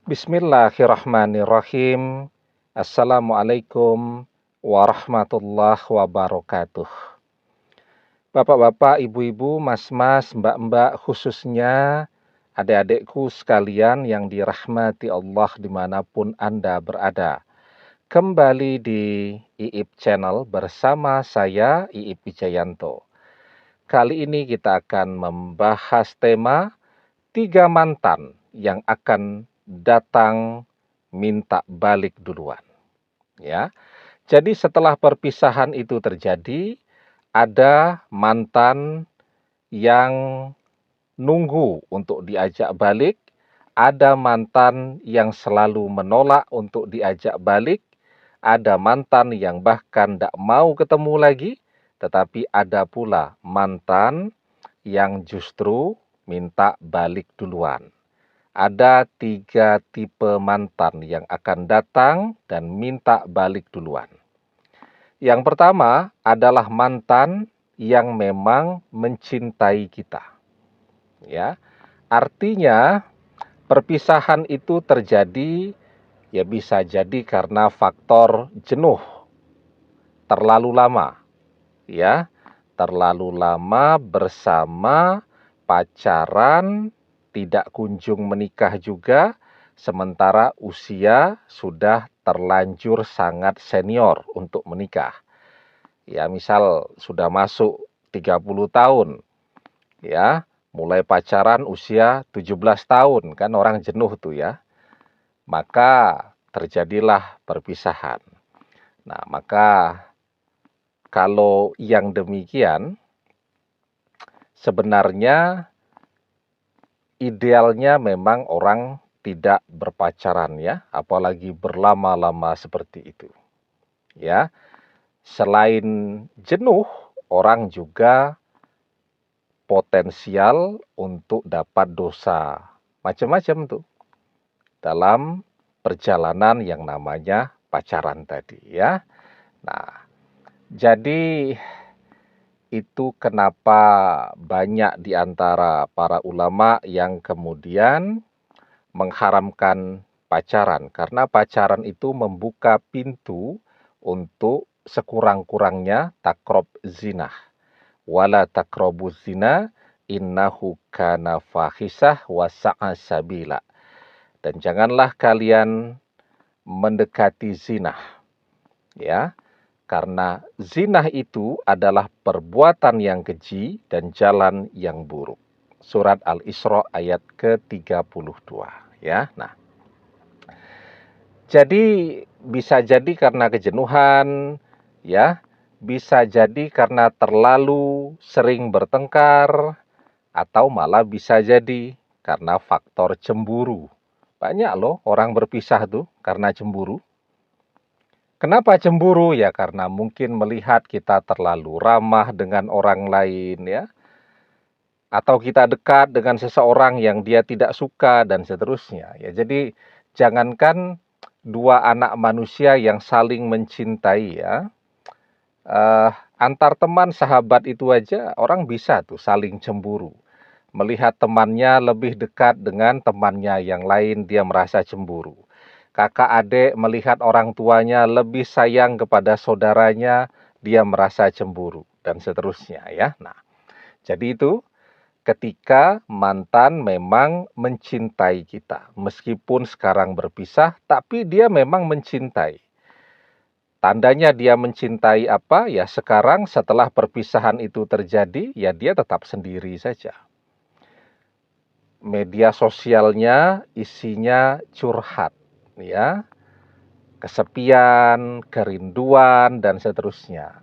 Bismillahirrahmanirrahim. Assalamualaikum warahmatullahi wabarakatuh. Bapak-bapak, ibu-ibu, mas-mas, mbak-mbak, khususnya adik-adikku sekalian yang dirahmati Allah dimanapun Anda berada. Kembali di IIP Channel bersama saya, IIP Wijayanto. Kali ini kita akan membahas tema 3 mantan yang akan datang minta balik duluan. Ya. Jadi setelah perpisahan itu terjadi, ada mantan yang nunggu untuk diajak balik, ada mantan yang selalu menolak untuk diajak balik, ada mantan yang bahkan tidak mau ketemu lagi, tetapi ada pula mantan yang justru minta balik duluan. Ada 3 tipe mantan yang akan datang dan minta balik duluan. Yang pertama adalah mantan yang memang mencintai kita. Ya, artinya perpisahan itu terjadi ya bisa jadi karena faktor jenuh, terlalu lama. Ya, terlalu lama bersama, pacaran, tidak kunjung menikah juga, sementara usia sudah terlanjur sangat senior untuk menikah. Ya, misal sudah masuk 30 tahun, ya, mulai pacaran usia 17 tahun, kan orang jenuh tuh ya. Maka terjadilah perpisahan. Nah, maka kalau yang demikian, sebenarnya idealnya memang orang tidak berpacaran ya, apalagi berlama-lama seperti itu. Ya, selain jenuh, orang juga potensial untuk dapat dosa macam-macam tuh dalam perjalanan yang namanya pacaran tadi ya. Nah, jadi itu kenapa banyak di antara para ulama yang kemudian mengharamkan pacaran. Karena pacaran itu membuka pintu untuk sekurang-kurangnya takrab zina. Wala takrabuz zina innahu kana fahisah wa sa'a sabila. Dan janganlah kalian mendekati zina. Ya. Karena zinah itu adalah perbuatan yang keji dan jalan yang buruk. Surat Al-Isra ayat ke-32 ya. Nah, jadi bisa jadi karena kejenuhan ya, bisa jadi karena terlalu sering bertengkar, atau malah bisa jadi karena faktor cemburu. Banyak loh orang berpisah tuh karena cemburu. Kenapa cemburu? Ya karena mungkin melihat kita terlalu ramah dengan orang lain ya. Atau kita dekat dengan seseorang yang dia tidak suka dan seterusnya. Ya, jadi jangankan dua anak manusia yang saling mencintai ya. Antar teman sahabat itu aja orang bisa tuh saling cemburu. Melihat temannya lebih dekat dengan temannya yang lain, dia merasa cemburu. Kakak adik melihat orang tuanya lebih sayang kepada saudaranya, dia merasa cemburu, dan seterusnya ya. Nah, jadi itu ketika mantan memang mencintai kita. Meskipun sekarang berpisah, tapi dia memang mencintai. Tandanya dia mencintai apa? Ya sekarang setelah perpisahan itu terjadi, ya dia tetap sendiri saja. Media sosialnya isinya curhat, ya, kesepian, kerinduan, dan seterusnya.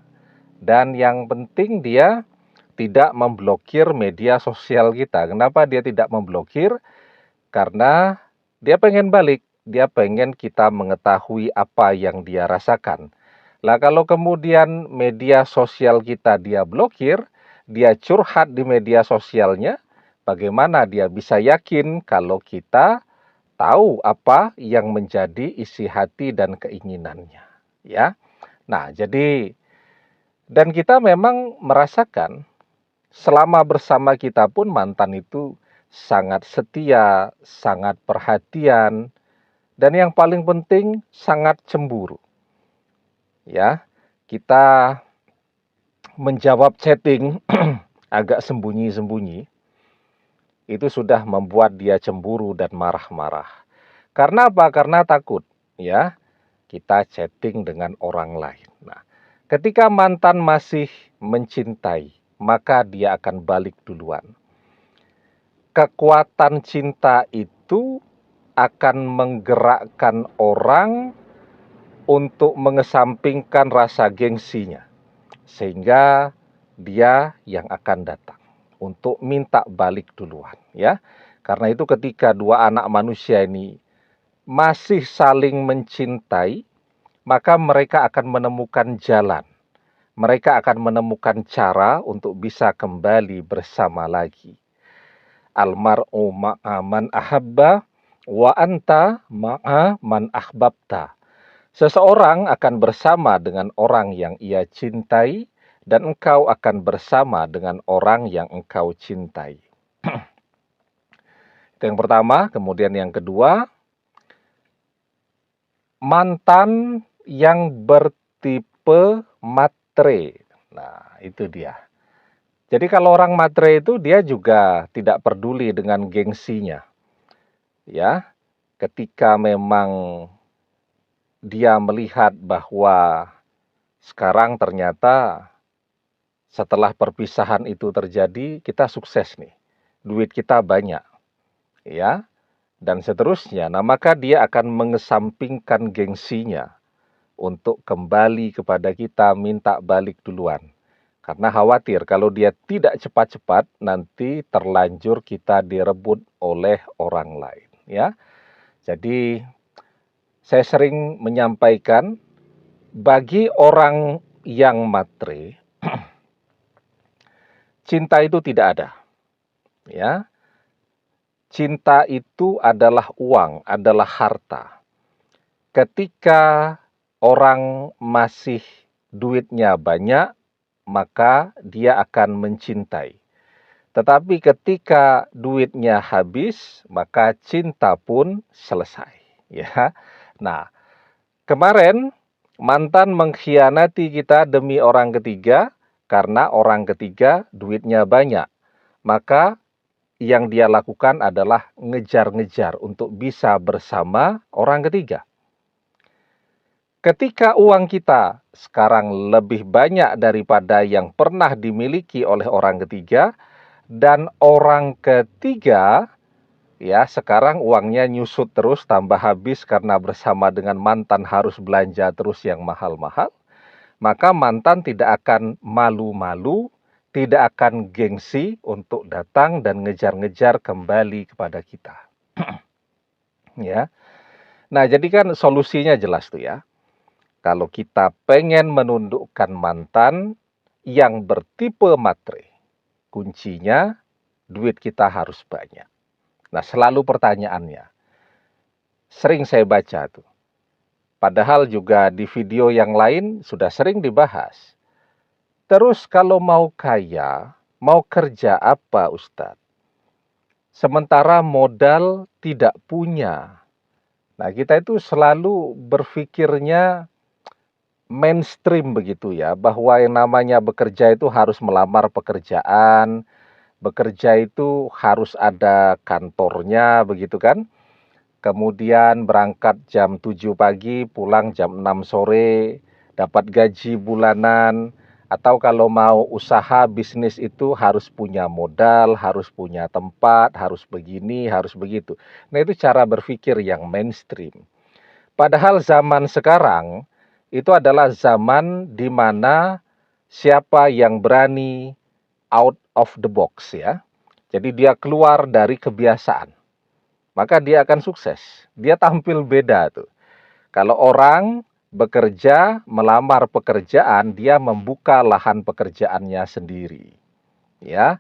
Dan yang penting dia tidak memblokir media sosial kita. Kenapa dia tidak memblokir? Karena dia pengen balik, dia pengen kita mengetahui apa yang dia rasakan. Lah kalau kemudian media sosial kita dia blokir, dia curhat di media sosialnya, bagaimana dia bisa yakin kalau kita tahu apa yang menjadi isi hati dan keinginannya, ya. Nah, jadi dan kita memang merasakan selama bersama kita pun mantan itu sangat setia, sangat perhatian, Dan yang paling penting sangat cemburu. Ya, kita menjawab chatting agak sembunyi-sembunyi, itu sudah membuat dia cemburu dan marah-marah. Karena apa? Karena takut, ya, kita chatting dengan orang lain. Nah, ketika mantan masih mencintai, maka dia akan balik duluan. Kekuatan cinta itu akan menggerakkan orang untuk mengesampingkan rasa gengsinya, sehingga dia yang akan datang untuk minta balik duluan, ya. Karena itu ketika dua anak manusia ini masih saling mencintai, maka mereka akan menemukan jalan. Mereka akan menemukan cara untuk bisa kembali bersama lagi. Almar'u ma'a man ahabba wa anta ma'a man ahbabta. Seseorang akan bersama dengan orang yang ia cintai, dan engkau akan bersama dengan orang yang engkau cintai. Itu yang pertama. Kemudian yang kedua, mantan yang bertipe matre. Nah, itu dia. Jadi kalau orang matre itu dia juga tidak peduli dengan gengsinya. Ya, ketika memang dia melihat bahwa sekarang ternyata setelah perpisahan itu terjadi, kita sukses nih. Duit kita banyak. Ya, dan seterusnya. Nah, maka dia akan mengesampingkan gengsinya untuk kembali kepada kita, minta balik duluan. Karena khawatir kalau dia tidak cepat-cepat, nanti terlanjur kita direbut oleh orang lain. Ya, jadi saya sering menyampaikan, bagi orang yang matre, cinta itu tidak ada. Ya, cinta itu adalah uang, adalah harta. Ketika orang masih duitnya banyak, maka dia akan mencintai. Tetapi ketika duitnya habis, maka cinta pun selesai. Ya, nah, kemarin mantan mengkhianati kita demi orang ketiga, karena orang ketiga duitnya banyak. Maka yang dia lakukan adalah ngejar-ngejar untuk bisa bersama orang ketiga. Ketika uang kita sekarang lebih banyak daripada yang pernah dimiliki oleh orang ketiga, dan orang ketiga, ya, sekarang uangnya nyusut terus, tambah habis karena bersama dengan mantan harus belanja terus yang mahal-mahal, maka mantan tidak akan malu-malu, tidak akan gengsi untuk datang dan ngejar-ngejar kembali kepada kita. Ya. Nah, jadi kan solusinya jelas tuh ya. Kalau kita pengen menundukkan mantan yang bertipe matre, kuncinya duit kita harus banyak. Nah, selalu pertanyaannya, sering saya baca tuh. Padahal juga di video yang lain sudah sering dibahas. Terus kalau mau kaya, mau kerja apa, Ustadz? Sementara modal tidak punya. Nah, kita itu selalu berpikirnya mainstream begitu ya, bahwa yang namanya bekerja itu harus melamar pekerjaan, bekerja itu harus ada kantornya begitu kan. Kemudian berangkat jam 7 pagi, pulang jam 6 sore, dapat gaji bulanan, atau kalau mau usaha bisnis itu harus punya modal, harus punya tempat, harus begini, harus begitu. Nah, itu cara berpikir yang mainstream. Padahal zaman sekarang itu adalah zaman di mana siapa yang berani out of the box ya. Jadi dia keluar dari kebiasaan, maka dia akan sukses. Dia tampil beda tuh. Kalau orang bekerja, melamar pekerjaan, dia membuka lahan pekerjaannya sendiri. Ya.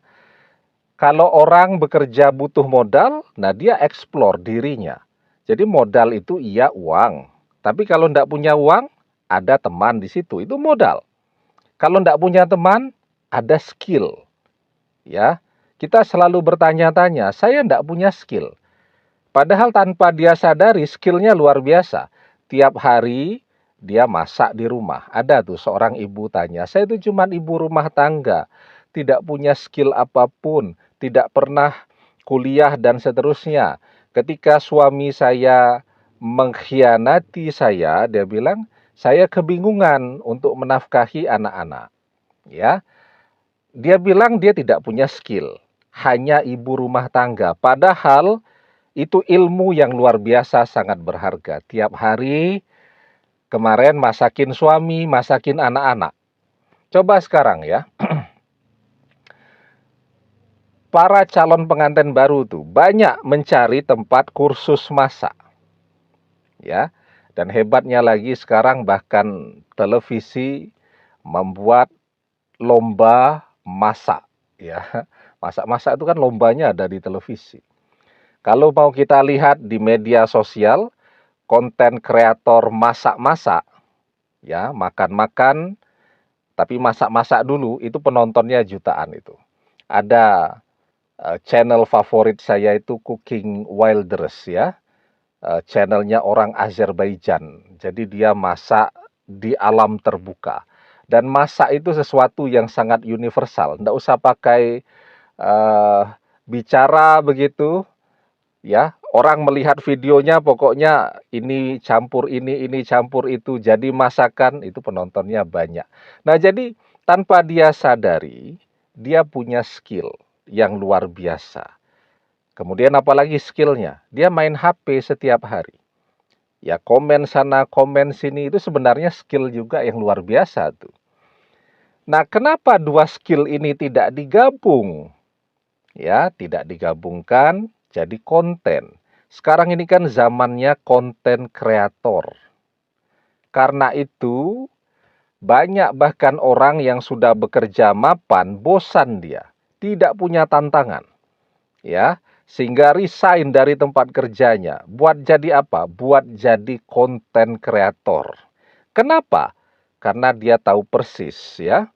Kalau orang bekerja butuh modal, nah dia eksplor dirinya. Jadi modal itu iya uang. Tapi kalau tidak punya uang, ada teman di situ, itu modal. Kalau tidak punya teman, ada skill. Ya, kita selalu bertanya-tanya, saya tidak punya skill. Padahal tanpa dia sadari skillnya luar biasa. Tiap hari dia masak di rumah. Ada tuh seorang ibu tanya, saya itu cuma ibu rumah tangga, tidak punya skill apapun, tidak pernah kuliah dan seterusnya. Ketika suami saya mengkhianati saya, dia bilang, saya kebingungan untuk menafkahi anak-anak. Ya, dia bilang dia tidak punya skill, hanya ibu rumah tangga. Padahal itu ilmu yang luar biasa, sangat berharga. Tiap hari kemarin masakin suami, masakin anak-anak. Coba sekarang ya, para calon pengantin baru tuh banyak mencari tempat kursus masak. Ya, dan hebatnya lagi sekarang bahkan televisi membuat lomba masak. Ya, masak-masak itu kan lombanya ada di televisi. Kalau mau kita lihat di media sosial, konten kreator masak-masak, ya, makan-makan, tapi masak-masak dulu, itu penontonnya jutaan itu. Ada channel favorit saya itu Cooking Wilders ya, channelnya orang Azerbaijan. Jadi dia masak di alam terbuka. Dan masak itu sesuatu yang sangat universal, nggak usah pakai bicara begitu. Ya, orang melihat videonya pokoknya ini campur ini campur itu, jadi masakan itu penontonnya banyak. Nah, jadi tanpa dia sadari, dia punya skill yang luar biasa. Kemudian apalagi skillnya, dia main HP setiap hari. Ya, komen sana, komen sini, itu sebenarnya skill juga yang luar biasa tuh. Nah, kenapa dua skill ini tidak digabung? Ya, tidak digabungkan jadi konten. Sekarang ini kan zamannya konten kreator. Karena itu, banyak bahkan orang yang sudah bekerja mapan, bosan dia, tidak punya tantangan. Ya, sehingga resign dari tempat kerjanya. Buat jadi apa? Buat jadi konten kreator. Kenapa? Karena dia tahu persis ya,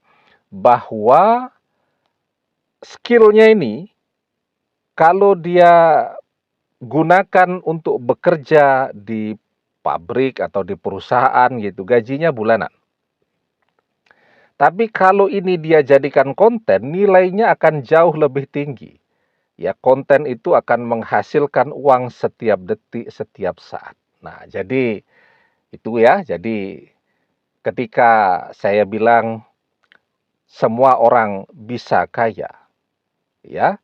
bahwa skillnya ini kalau dia gunakan untuk bekerja di pabrik atau di perusahaan gitu, gajinya bulanan. Tapi kalau ini dia jadikan konten, nilainya akan jauh lebih tinggi. Ya, konten itu akan menghasilkan uang setiap detik, setiap saat. Nah, jadi itu ya. Jadi ketika saya bilang semua orang bisa kaya, ya,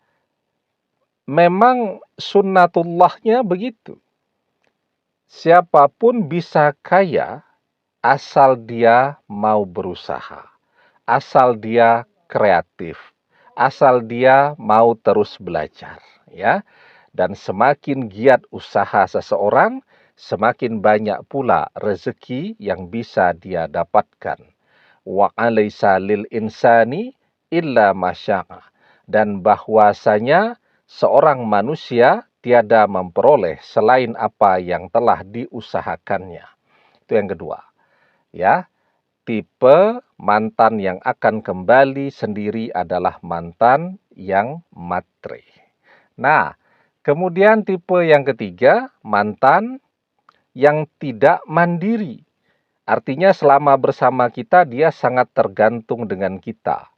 memang sunnatullahnya begitu. Siapapun bisa kaya asal dia mau berusaha, asal dia kreatif, asal dia mau terus belajar, ya. Dan semakin giat usaha seseorang, semakin banyak pula rezeki yang bisa dia dapatkan. Wa 'alaisa lil insani illa masya'a. Dan bahwasanya seorang manusia tiada memperoleh selain apa yang telah diusahakannya. Itu yang kedua. Ya, tipe mantan yang akan kembali sendiri adalah mantan yang matre. Nah, kemudian tipe yang ketiga, mantan yang tidak mandiri. Artinya selama bersama kita, dia sangat tergantung dengan kita.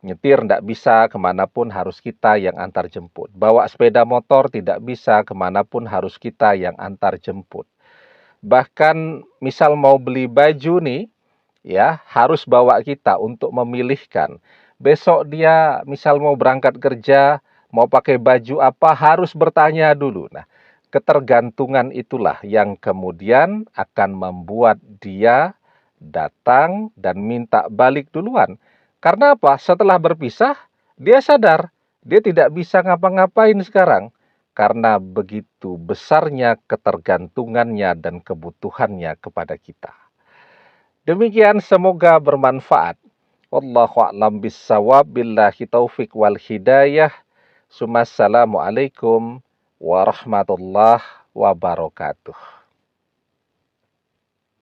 Nyetir tidak bisa, kemanapun harus kita yang antar jemput. Bawa sepeda motor tidak bisa, kemanapun harus kita yang antar jemput. Bahkan misal mau beli baju nih, ya harus bawa kita untuk memilihkan. Besok dia misal mau berangkat kerja, mau pakai baju apa, harus bertanya dulu. Nah, ketergantungan itulah yang kemudian akan membuat dia datang dan minta balik duluan. Karena apa? Setelah berpisah, dia sadar dia tidak bisa ngapa-ngapain sekarang. Karena begitu besarnya ketergantungannya dan kebutuhannya kepada kita. Demikian, semoga bermanfaat. Wallahu a'lam bissawab, billahi taufik wal hidayah. Assalamualaikum warahmatullahi wabarakatuh.